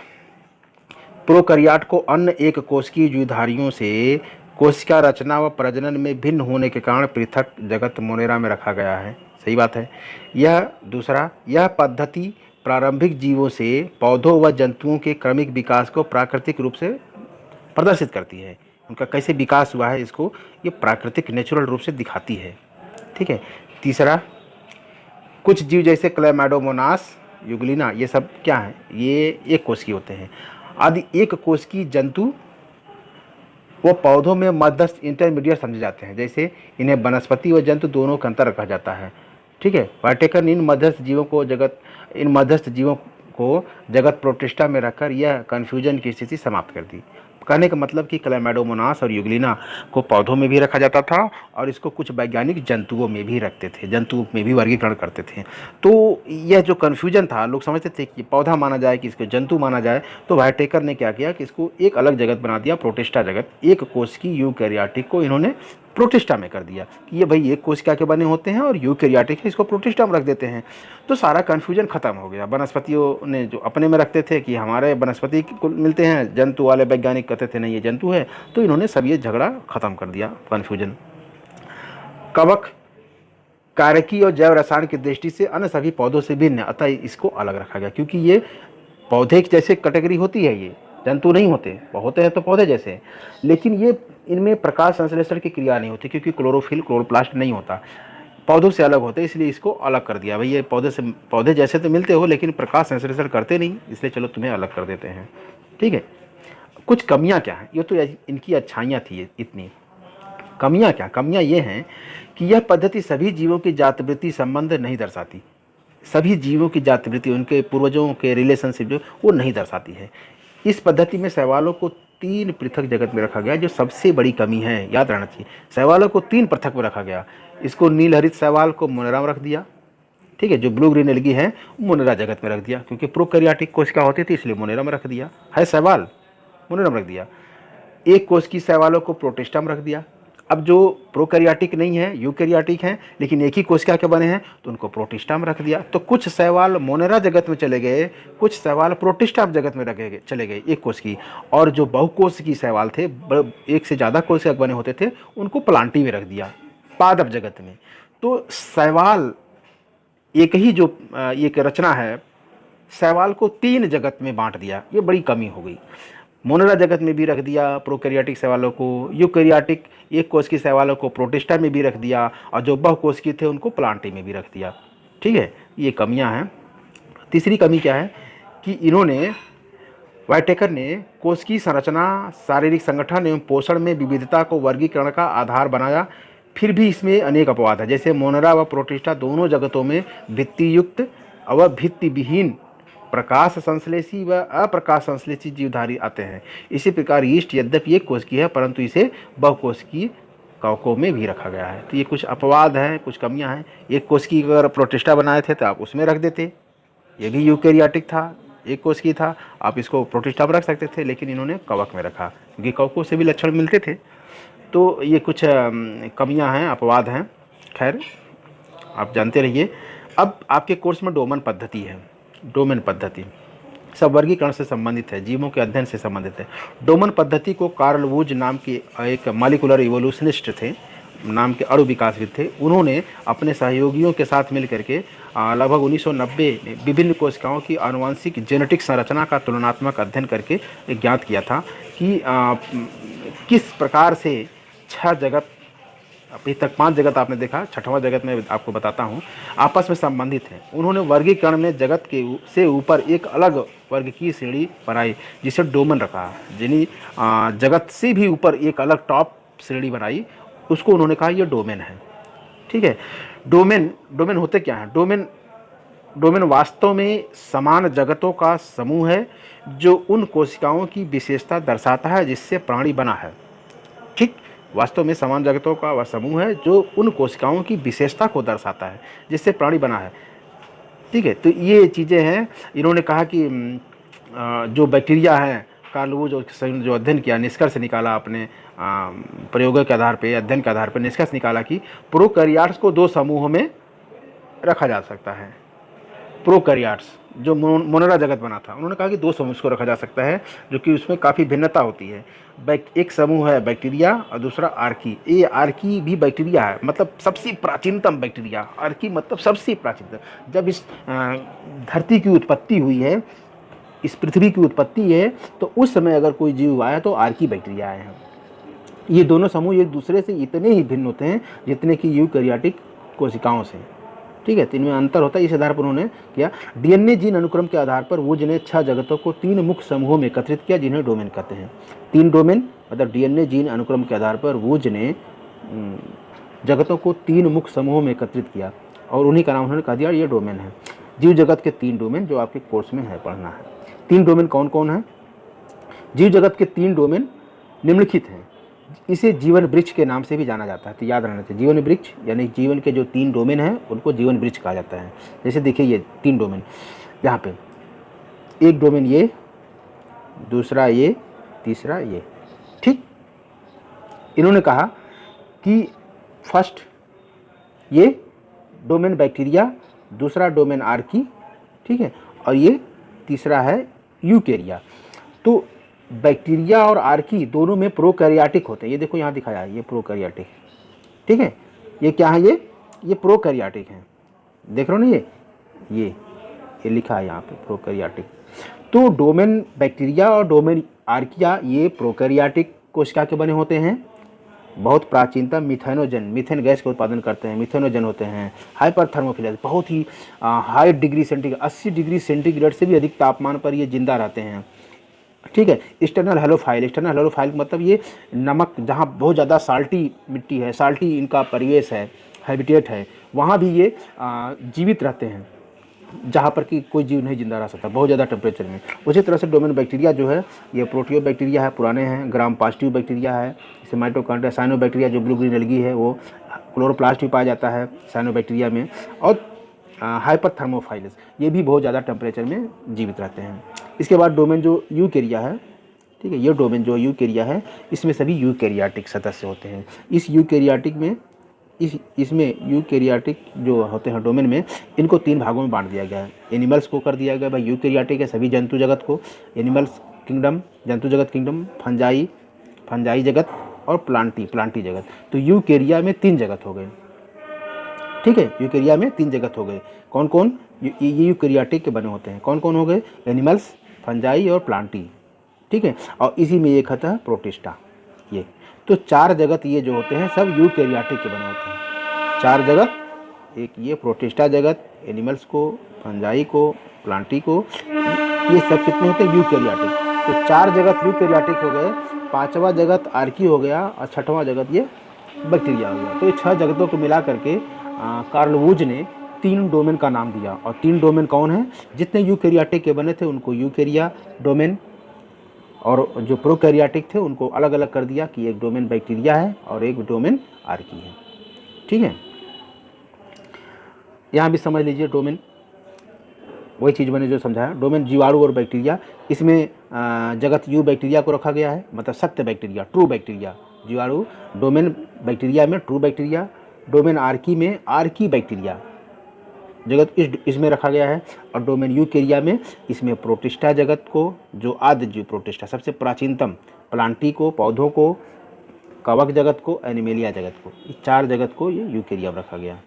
prokaryote को अन्य एक कोशिकीय जीवधारियों से कोशिका रचना व प्रजनन में भिन्न होने के कारण पृथक जगत मोनेरा में रखा गया है। सही बात है। दूसरा, यह पद्धति प्रारंभिक जीवों से पौधों व जंतुओं के क्रमिक विकास को प्राकृतिक रूप से प्रदर्शित करती है। उनका कैसे विकास हुआ है इसको ये प्राकृतिक नेचुरल रूप से दिखाती है, ठीक है। तीसरा, कुछ जीव जैसे क्लैमाइडोमोनास, यूग्लिना ये सब क्या है, ये एक कोशिकीय होते हैं। आदि एक कोशिकीय जंतु वो पौधों में मध्यस्थ इंटरमीडिएट समझे जाते हैं। जैसे इन्हें वनस्पति व जंतु दोनों का अंतर रखा जाता है, ठीक है। व्हाइटेकर इन मध्यस्थ जीवों को जगत प्रोटिस्टा में रखकर यह कन्फ्यूजन की स्थिति समाप्त कर दी। कहने का मतलब कि क्लैमाइडोमोनास और यूग्लिना को पौधों में भी रखा जाता था और इसको कुछ वैज्ञानिक जंतुओं में भी रखते थे, जंतुओं में भी वर्गीकरण करते थे। तो यह जो कन्फ्यूजन था, लोग समझते थे कि पौधा माना जाए कि इसको जंतु माना जाए, तो व्हाइटेकर ने क्या किया कि इसको एक अलग जगत बना दिया, प्रोटिस्टा जगत। एक कोशिकीय यूकैरियोटिक को इन्होंने प्रोटिस्टा में कर दिया कि ये भाई एक कोशिका के बने होते हैं और यूकैरियोटिक है, इसको प्रोटिस्टा में रख देते हैं। तो सारा कन्फ्यूजन खत्म हो गया। वनस्पतियों ने जो अपने में रखते थे कि हमारे वनस्पति को मिलते हैं, जंतु वाले वैज्ञानिक कहते थे नहीं ये जंतु है, तो इन्होंने सब ये झगड़ा खत्म कर दिया, कन्फ्यूजन। कवक, कार्यकी और जैव रसायन की दृष्टि से अन्य सभी पौधों से भिन्न, अतः इसको अलग रखा गया क्योंकि ये पौधे जैसे कैटेगरी होती है, ये जंतु नहीं होते हैं तो पौधे जैसे, लेकिन ये इनमें प्रकाश संश्लेषण की क्रिया नहीं होती क्योंकि क्लोरोफिल क्लोरोप्लास्ट नहीं होता, पौधों से अलग होते, इसलिए इसको अलग कर दिया। भाई ये पौधे जैसे तो मिलते हो लेकिन प्रकाश संश्लेषण करते नहीं, इसलिए चलो तुम्हें अलग कर देते हैं, ठीक है। कुछ कमियां क्या हैं, ये तो इनकी अच्छाइयाँ थी इतनी। कमियां क्या, कमियां ये हैं कि यह पद्धति सभी जीवों की जातिवृत्ति संबंध नहीं दर्शाती। सभी जीवों की जातिवृत्ति, उनके पूर्वजों के रिलेशनशिप जो वो नहीं दर्शाती है। इस पद्धति में शैवालों को 3 पृथक जगत में रखा गया, जो सबसे बड़ी कमी है, याद रहना चाहिए। शैवालों को 3 पृथक में रखा गया। इसको नील हरित शैवाल को मोनेरा में रख दिया, ठीक है। जो ब्लू ग्रीन एल्गी है मोनेरा जगत में रख दिया क्योंकि प्रोकैरियोटिक कोशिका होती थी इसलिए मोनेरा में रख दिया, है शैवाल मोनेरा में रख दिया। एक कोश की शैवालों को प्रोटिस्टा में रख दिया। अब जो प्रोकैरियोटिक नहीं है, यूकैरियोटिक हैं लेकिन एक ही कोशिका के बने हैं, तो उनको प्रोटिस्टा में रख दिया। तो कुछ शैवाल मोनेरा जगत में चले गए, कुछ शैवाल प्रोटिस्टा जगत में चले गए एक कोश की। और जो बहुकोशिकीय शैवाल थे, एक से ज़्यादा कोशिका बने होते थे, उनको प्लांटी में रख दिया, पादप जगत में। तो शैवाल एक ही जो एक रचना है, शैवाल को 3 जगत में बांट दिया, ये बड़ी कमी हो गई। मोनेरा जगत में भी रख दिया प्रोकैरियोटिक शैवालों को, यूकैरियोटिक एक कोश की शैवालों को प्रोटिस्टा में भी रख दिया और जो बहुकोशिकीय थे उनको प्लांटी में भी रख दिया, ठीक है। ये कमियां हैं। तीसरी कमी क्या है कि इन्होंने, व्हाइटेकर ने कोशिकीय संरचना, शारीरिक संगठन एवं पोषण में विविधता को वर्गीकरण का आधार बनाया, फिर भी इसमें अनेक अपवाद है। जैसे मोनेरा व प्रोटिस्टा दोनों जगतों में भित्तियुक्त व भित्ति विहीन प्रकाश संश्लेषी व अप्रकाश संश्लेषी जीवधारी आते हैं। इसी प्रकार यीस्ट यद्यपि एक कोशिकीय है परंतु इसे बहुकोशिकीय कवकों में भी रखा गया है। तो ये कुछ अपवाद हैं, कुछ कमियां हैं। एक कोश की अगर प्रोटिस्टा बनाए थे तो आप उसमें रख देते, ये भी यूकेरियोटिक था, एक कोश की था, आप इसको प्रोटिस्टा में रख सकते थे, लेकिन इन्होंने कवक में रखा क्योंकि कवकों से भी लक्षण मिलते थे। तो ये कुछ कमियां हैं, अपवाद हैं। खैर, आप जानते रहिए। अब आपके कोर्स में डोमन पद्धति है। डोमेन पद्धति सब वर्गीकरण से संबंधित है, जीवों के अध्ययन से संबंधित है। डोमन पद्धति को कार्ल वुज नाम के एक मॉलिक्यूलर इवोल्यूशनिस्ट थे, नाम के अणु विकासविद थे, उन्होंने अपने सहयोगियों के साथ मिलकर के लगभग 1990 में विभिन्न कोशिकाओं की आनुवंशिक जेनेटिक संरचना का तुलनात्मक अध्ययन करके ज्ञात किया था कि किस प्रकार से 6 जगत, अभी तक 5 जगत आपने देखा, 6वां जगत में आपको बताता हूँ, आपस में संबंधित हैं। उन्होंने वर्गीकरण में जगत के से ऊपर एक अलग वर्ग की श्रेणी बनाई जिसे डोमेन रखा, जिन्हीं जगत से भी ऊपर एक अलग टॉप श्रेणी बनाई, उसको उन्होंने कहा यह डोमेन है। ठीक है। डोमेन होते क्या हैं? डोमेन वास्तव में समान जगतों का समूह है जो उन कोशिकाओं की विशेषता दर्शाता है जिससे प्राणी बना है। ठीक, वास्तव में समान जगतों का वह समूह है जो उन कोशिकाओं की विशेषता को दर्शाता है जिससे प्राणी बना है। ठीक है। तो ये चीज़ें हैं। इन्होंने कहा कि जो बैक्टीरिया हैं, कार्ल वुज जो अध्ययन किया, निष्कर्ष निकाला, अपने प्रयोगों के आधार पे, अध्ययन के आधार पर निष्कर्ष निकाला कि प्रोकैरियोट्स को 2 समूहों में रखा जा सकता है। प्रोकैरियोट्स जो मोनेरा जगत बना था, उन्होंने कहा कि 2 समूह को रखा जा सकता है, जो कि उसमें काफ़ी भिन्नता होती है। एक समूह है बैक्टीरिया और दूसरा आर्की। ये आर्की भी बैक्टीरिया है, मतलब सबसे प्राचीनतम बैक्टीरिया। आर्की मतलब सबसे प्राचीनतम। जब इस धरती की उत्पत्ति हुई है, इस पृथ्वी की उत्पत्ति है, तो उस समय अगर कोई जीव आया तो आर्की बैक्टीरिया आए हैं। ये दोनों समूह एक दूसरे से इतने ही भिन्न होते हैं जितने कि यूकैरियोटिक कोशिकाओं से। ठीक है। तो इनमें अंतर होता है। इस आधार पर उन्होंने किया, डीएनए जीन अनुक्रम के आधार पर वुज ने 6 जगतों को 3 मुख्य समूहों में एकत्रित किया जिन्हें डोमेन कहते हैं। 3 डोमेन मतलब डीएनए जीन अनुक्रम के आधार पर वुज ने जगतों को 3 मुख्य समूहों में एकत्रित किया और उन्हीं का नाम उन्होंने कह दिया ये डोमेन है। जीव जगत के 3 डोमेन जो आपके कोर्स में है, पढ़ना है। 3 डोमेन कौन कौन है? जीव जगत के 3 डोमेन निम्नलिखित हैं। इसे जीवन वृक्ष के नाम से भी जाना जाता है, तो याद रहना चाहिए। जीवन वृक्ष यानी जीवन के जो 3 डोमेन हैं उनको जीवन वृक्ष कहा जाता है। जैसे देखिए ये 3 डोमेन, यहाँ पे एक डोमेन ये, दूसरा ये, तीसरा ये। ठीक। इन्होंने कहा कि फर्स्ट ये डोमेन बैक्टीरिया, दूसरा डोमेन आर्की, ठीक है, और ये तीसरा है यूकेरिया। तो बैक्टीरिया और आर्की दोनों में प्रोकैरियोटिक होते हैं। ये देखो यहाँ दिखाया है, ये प्रोकैरियोटिक। ठीक है। ये क्या है? ये प्रोकैरियोटिक है। देख रहे हो ना, ये लिखा है यहाँ पे प्रोकैरियोटिक। तो डोमेन बैक्टीरिया और डोमेन आर्किया ये प्रोकैरियोटिक कोशिका के बने होते हैं। बहुत प्राचीनतम मिथेनोजन, मीथेन गैस का उत्पादन करते हैं, मिथेनोजन होते हैं। हाइपरथर्मोफिलस, बहुत ही high degree centigrade, 80 degree centigrade से भी अधिक तापमान पर ये जिंदा रहते हैं। ठीक है। एक्सटर्नल हेलोफाइल, एक्सटर्नल हेलोफाइल मतलब ये नमक, जहाँ बहुत ज़्यादा साल्टी मिट्टी है, साल्टी इनका परिवेश है, हैबिटेट है, वहाँ भी ये जीवित रहते हैं, जहाँ पर कि कोई जीव नहीं जिंदा रह सकता बहुत ज़्यादा टेम्परेचर में। उसी तरह से डोमेन बैक्टीरिया जो है ये प्रोटियो बैक्टीरिया है, पुराने हैं, ग्राम पॉजिटिव बैक्टीरिया है, जैसे माइटोकॉन्ड्रिया। साइनो बैक्टीरिया जो ब्लू ग्रीन एल्गी है वो क्लोरोप्लास्ट भी पाया जाता है साइनो बैक्टीरिया में। और हाइपरथर्मोफाइलस ये भी बहुत ज़्यादा टेम्परेचर में जीवित रहते हैं। इसके बाद डोमेन जो यूकेरिया है, ठीक है, ये डोमेन जो यूकेरिया है इसमें सभी यूकेरियोटिक सदस्य होते हैं। इस यूकेरियोटिक में इसमें यूकेरियोटिक जो होते हैं डोमेन में, इनको 3 भागों में बांट दिया गया है। एनिमल्स को कर दिया गया भाई यूकेरियोटिक है, सभी जंतु जगत को, एनिमल्स किंगडम, जंतु जगत किंगडम, फंजाई जगत और प्लांटी जगत। तो यूकेरिया में 3 जगत हो गए। ठीक है। यूकेरिया में 3 जगत हो गए। कौन कौन? ये यूकेरियोटिक के बने होते हैं। कौन कौन हो गए? एनिमल्स, फंजाई और प्लांटी। ठीक है। और इसी में एक आता है प्रोटिस्टा। ये तो 4 जगत ये जो होते हैं सब यूकेरियोटिक के बने होते हैं। 4 जगत, एक ये प्रोटिस्टा जगत, एनिमल्स को, फंजाई को, प्लांटी को, ये सब कितने होते हैं? यूकेरियोटिक। तो 4 जगत यूकेरियोटिक हो गए, 5वां जगत आर्की हो गया और 6वां जगत ये बैक्टीरिया हो गया। तो ये 6 जगतों को मिला करके कार्ल वुज ने 3 डोमेन का नाम दिया। और 3 डोमेन कौन है? जितने यूकेरियोटिक के बने थे उनको यूकेरिया डोमेन और जो प्रोकैरियोटिक थे उनको अलग अलग कर दिया कि एक डोमेन बैक्टीरिया है और एक डोमेन आर्की है। ठीक है, यहाँ भी समझ लीजिए डोमेन वही चीज़ मैंने जो समझाया, डोमेन जीवाणु और बैक्टीरिया। इसमें जगत यू बैक्टीरिया को रखा गया है, मतलब सत्य बैक्टीरिया, ट्रू बैक्टीरिया जीवाणु। डोमेन बैक्टीरिया में ट्रू बैक्टीरिया, डोमेन आर्की में आर्की बैक्टीरिया जगत इसमें रखा गया है। और डोमेन यूकेरिया में इसमें प्रोटिस्टा जगत को, जो आद्य जीव प्रोटिस्टा सबसे प्राचीनतम, प्लांटी को, पौधों को, कवक जगत को, एनिमेलिया जगत को, इस 4 जगत को ये यूकेरिया में रखा गया।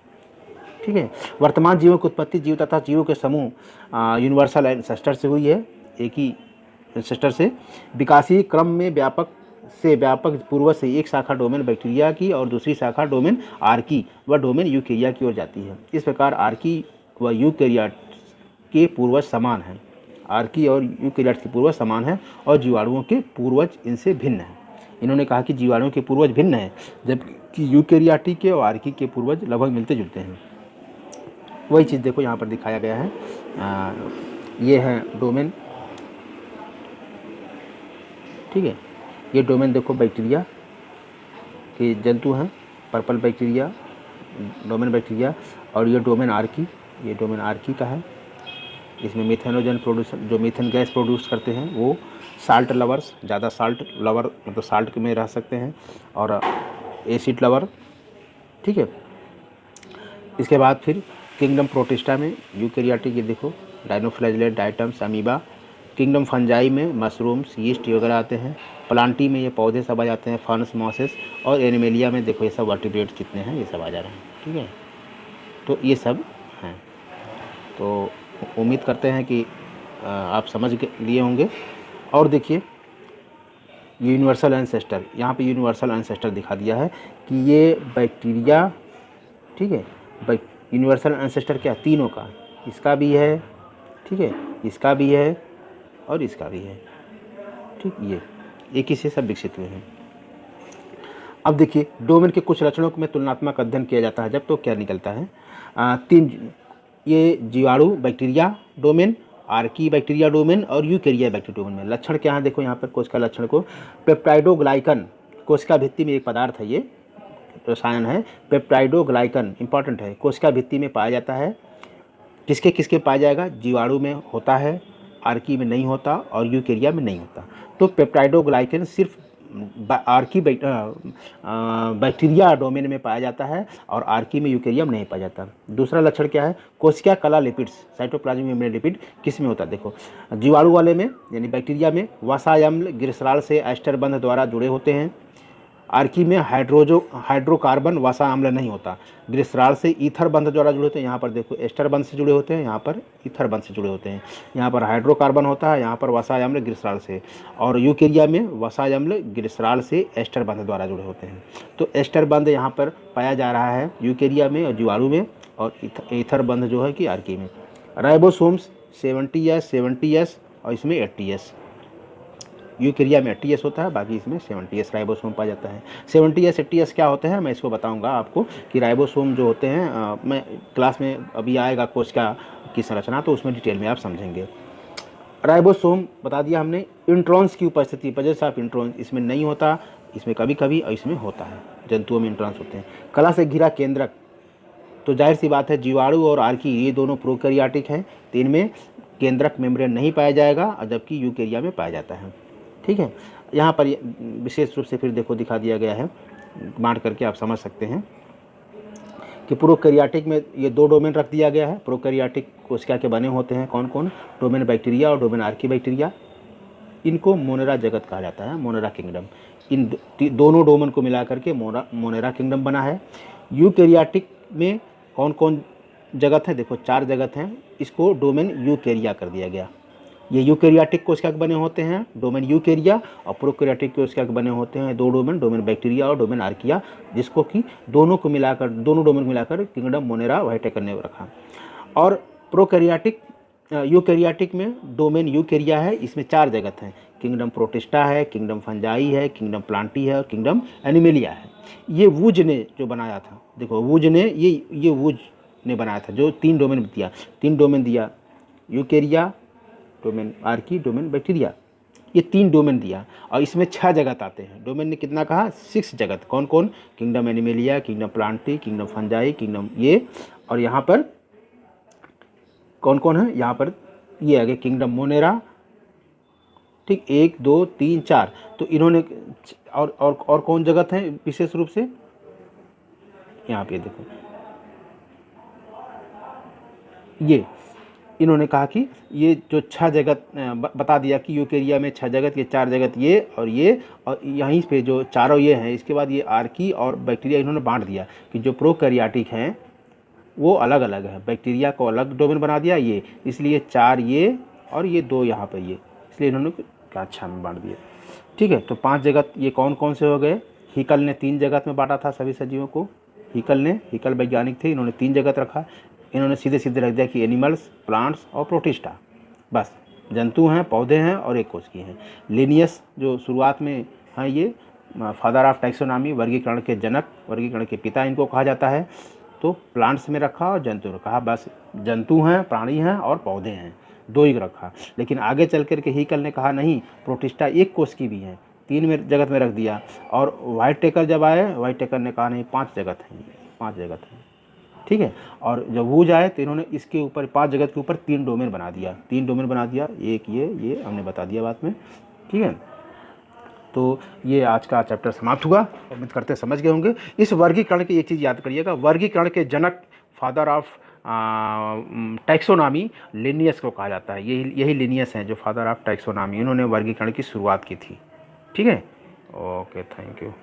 ठीक है, वर्तमान जीवों की उत्पत्ति जीव तथा जीवों के समूह यूनिवर्सल एंसेस्टर से हुई है, एक ही एंसेस्टर से। विकासीय क्रम में व्यापक पूर्वज से एक शाखा डोमेन बैक्टीरिया की और दूसरी शाखा डोमेन आर्की व डोमेन यूकेरिया की ओर जाती है। इस प्रकार आर्की व यूकेरिया के पूर्वज समान हैं, आर्की और यूकेरिया के पूर्वज समान हैं और जीवाणुओं के पूर्वज इनसे भिन्न हैं। इन्होंने कहा कि जीवाणुओं के पूर्वज भिन्न हैं, जबकि यूकेरियाटी के और आर्की के पूर्वज लगभग मिलते जुलते हैं। वही चीज़ देखो यहाँ पर दिखाया गया है। ये है डोमेन, ठीक है, ये डोमेन देखो बैक्टीरिया के जंतु हैं, पर्पल बैक्टीरिया, डोमेन बैक्टीरिया। और ये डोमेन आर्की, ये डोमेन आर्की का है। इसमें मिथेनोजन प्रोड्यूसर, जो मीथेन गैस प्रोड्यूस करते हैं, वो साल्ट लवर्स, ज़्यादा साल्ट लवर मतलब साल्ट में रह सकते हैं, और एसिड लवर। ठीक है, इसके बाद फिर किंगडम प्रोटिस्टा में यूकेरियोटिक, ये देखो dinoflagellate, diatoms, amoeba. Kingdom fungi में मशरूम्स, यीस्ट वगैरह आते हैं। प्लांटी में ये पौधे सब आ जाते हैं, फर्न्स, मॉसेस। और एनिमेलिया में देखो ये सब वर्टिब्रेट जितने हैं ये सब आ जा रहे हैं। ठीक है, तो ये सब हैं। तो उम्मीद करते हैं कि आप समझ लिए होंगे। और देखिए यूनिवर्सल एंसेस्टर, यहाँ पे यूनिवर्सल एंसेस्टर दिखा दिया है कि ये बैक्टीरिया, ठीक है, यूनिवर्सल एंसेस्टर क्या, तीनों का, इसका भी है, ठीक है, इसका भी है और इसका भी है। ठीक, ये एक ही से सब विकसित हुए हैं। अब देखिए डोमेन के कुछ लक्षणों में तुलनात्मक अध्ययन किया जाता है जब, तो क्या निकलता है, 3, ये जीवाणु bacteria domain, Archie bacteria domain और यूकेरिया बैक्टीरिया डोमेन में लक्षण क्या है। देखो यहाँ पर कोशिका लक्षण को, पेप्टाइडोग्लाइकन, कोशिका भित्ति में एक पदार्थ है, ये रसायन है, पेप्टाइडोग्लाइकन, इंपॉर्टेंट है, कोशिका भित्ति में पाया जाता है। किसके किसके पाया जाएगा, जीवाणु में होता है, आर्की में नहीं होता और यूकेरिया में नहीं होता। तो पेप्टाइडोग्लाइकन सिर्फ आर्की बैक्टीरिया डोमेन में पाया जाता है और आर्की में, यूकेरिया में नहीं पाया जाता। दूसरा लक्षण क्या है, कोशिका कला लिपिड्स, साइटोप्लाज्मिक मेम्ब्रेन लिपिड किस में होता है। देखो जीवाणु वाले में यानी बैक्टीरिया में वसा अम्ल ग्लिसरॉल से एस्टर बंध द्वारा जुड़े होते हैं। आर्की में हाइड्रोकार्बन वसा अम्ल नहीं होता, ग्लिसरॉल से ईथर बंध द्वारा जुड़े होते हैं। यहाँ पर देखो एस्टर बंध से जुड़े होते हैं, यहाँ पर ईथर बंध से जुड़े होते हैं। यहाँ पर हाइड्रोकार्बन होता है, यहाँ पर वसा अम्ल ग्लिसरॉल से। और यूकेरिया में वसा अम्ल ग्लिसरॉल से एस्टर बंध द्वारा जुड़े होते हैं। तो एस्टर बंध यहाँ पर पाया जा रहा है यूकेरिया में और जीवाणु में, और ईथर बंध जो है कि आर्की में। राइबोसोम्स 70S और इसमें 80S, यूकेरिया में 80S होता है, बाकी इसमें 70S राइबोसोम पाया जाता है। 70S 80S क्या होते हैं, मैं इसको बताऊंगा आपको कि राइबोसोम जो होते हैं, मैं क्लास में अभी आएगा कोशिका की संरचना, तो उसमें डिटेल में आप समझेंगे। राइबोसोम बता दिया हमने। इंट्रॉन्स की उपस्थिति वजह से आप इंट्रॉन्स इसमें नहीं होता, इसमें कभी कभी और इसमें होता है, जंतुओं में इंट्रॉन्स होते हैं। कला से घिरा केंद्रक, तो जाहिर सी बात है जीवाणु और आर्की ये दोनों प्रोकैरियोटिक हैं, तो इनमें केंद्रक मेम्ब्रेन नहीं पाया जाएगा, जबकि यूकेरिया में पाया जाता है। ठीक है, यहाँ पर विशेष रूप से फिर देखो दिखा दिया गया है, बांट करके आप समझ सकते हैं कि प्रोकैरियोटिक में ये 2 डोमेन रख दिया गया है। प्रोकैरियोटिक कोशिका के बने होते हैं कौन कौन, डोमेन बैक्टीरिया और डोमेन आर्की बैक्टीरिया। इनको मोनेरा जगत कहा जाता है, मोनेरा किंगडम। इन दोनों डोमेन को मिला करके मोनेरा किंगडम बना है। यूकेरियोटिक में कौन कौन जगत है, देखो 4 जगत हैं, इसको डोमेन यूकेरिया कर दिया गया। ये यूकेरियोटिक कोशिका के बने होते हैं डोमेन यूकेरिया, और प्रोकैरियोटिक कोशिका के बने होते हैं 2 डोमेन, डोमेन बैक्टीरिया और डोमेन आर्किया, जिसको कि दोनों डोमेन मिलाकर किंगडम मोनेरा वाइटेकर ने रखा। और प्रोकैरियोटिक यूकेरियोटिक में डोमेन यूकेरिया है, इसमें 4 जगत हैं, किंगडम प्रोटिस्टा है, किंगडम फंजाई है, किंगडम प्लांटी है और किंगडम एनिमेलिया है। ये वुज ने जो बनाया था, देखो वुज ने ये वुज ने बनाया था, जो 3 डोमेन दिया, 3 डोमेन दिया, Eukarya, domain Archie, domain bacteria. ये 3 डोमेन दिया और इसमें 6 जगत आते हैं। डोमेन ने कितना कहा? 6 जगत। कौन कौन? Kingdom animalia, kingdom Plantae, kingdom fungi, kingdom ये, और यहाँ पर कौन कौन है? यहाँ पर ये आगे किंगडम मोनेरा, ठीक, 1 2 3 4। तो इन्होंने और कौन जगत हैं विशेष रूप से? यहाँ पे देखो, ये इन्होंने कहा कि ये जो 6 जगत बता दिया कि यूकेरिया में 6 जगत, ये 4 जगत ये, और यहीं पे जो चारों ये हैं, इसके बाद ये आर्की और बैक्टीरिया इन्होंने बांट दिया कि जो प्रोकैरियोटिक हैं वो अलग अलग है। बैक्टीरिया को अलग डोमेन बना दिया ये, इसलिए 4 ये और ये 2 यहाँ पर ये, इसलिए इन्होंने क्या 6 में बांट दिया। ठीक है, तो 5 जगत ये कौन कौन से हो गए? हिकल ने 3 जगत में बांटा था सभी सजीवों को। हिकल वैज्ञानिक थे, इन्होंने 3 जगत रखा। इन्होंने सीधे सीधे रख दिया कि एनिमल्स, प्लांट्स और प्रोटिस्टा, बस जंतु हैं, पौधे हैं और एक कोशिकी हैं। लिनियस जो शुरुआत में हैं, ये फादर ऑफ टैक्सोनॉमी, वर्गीकरण के जनक, वर्गीकरण के पिता इनको कहा जाता है। तो प्लांट्स में रखा और जंतु में रखा, बस जंतु हैं, प्राणी हैं और पौधे हैं, 2 ही रखा। लेकिन आगे चल कर के हिकल ने कहा नहीं, प्रोटिस्टा एक कोश की भी हैं, 3 में जगत में रख दिया। और वाइट टेकर जब आए, वाइट टेकर ने कहा नहीं, 5 जगत हैं, 5 जगत हैं। ठीक है, और जब वूज आए तो इन्होंने इसके ऊपर 5 जगत के ऊपर 3 डोमेन बना दिया, 3 डोमेन बना दिया, एक ये हमने बता दिया बाद में। ठीक है, तो ये आज का चैप्टर समाप्त हुआ, उम्मीद करते समझ गए होंगे। इस वर्गीकरण की एक चीज़ याद करिएगा, वर्गीकरण के जनक, फादर ऑफ टैक्सोनॉमी, लिनियस को कहा जाता है। यही लिनियस हैं जो फादर ऑफ टैक्सोनॉमी, इन्होंने वर्गीकरण की शुरुआत की थी। ठीक है, ओके, थैंक यू।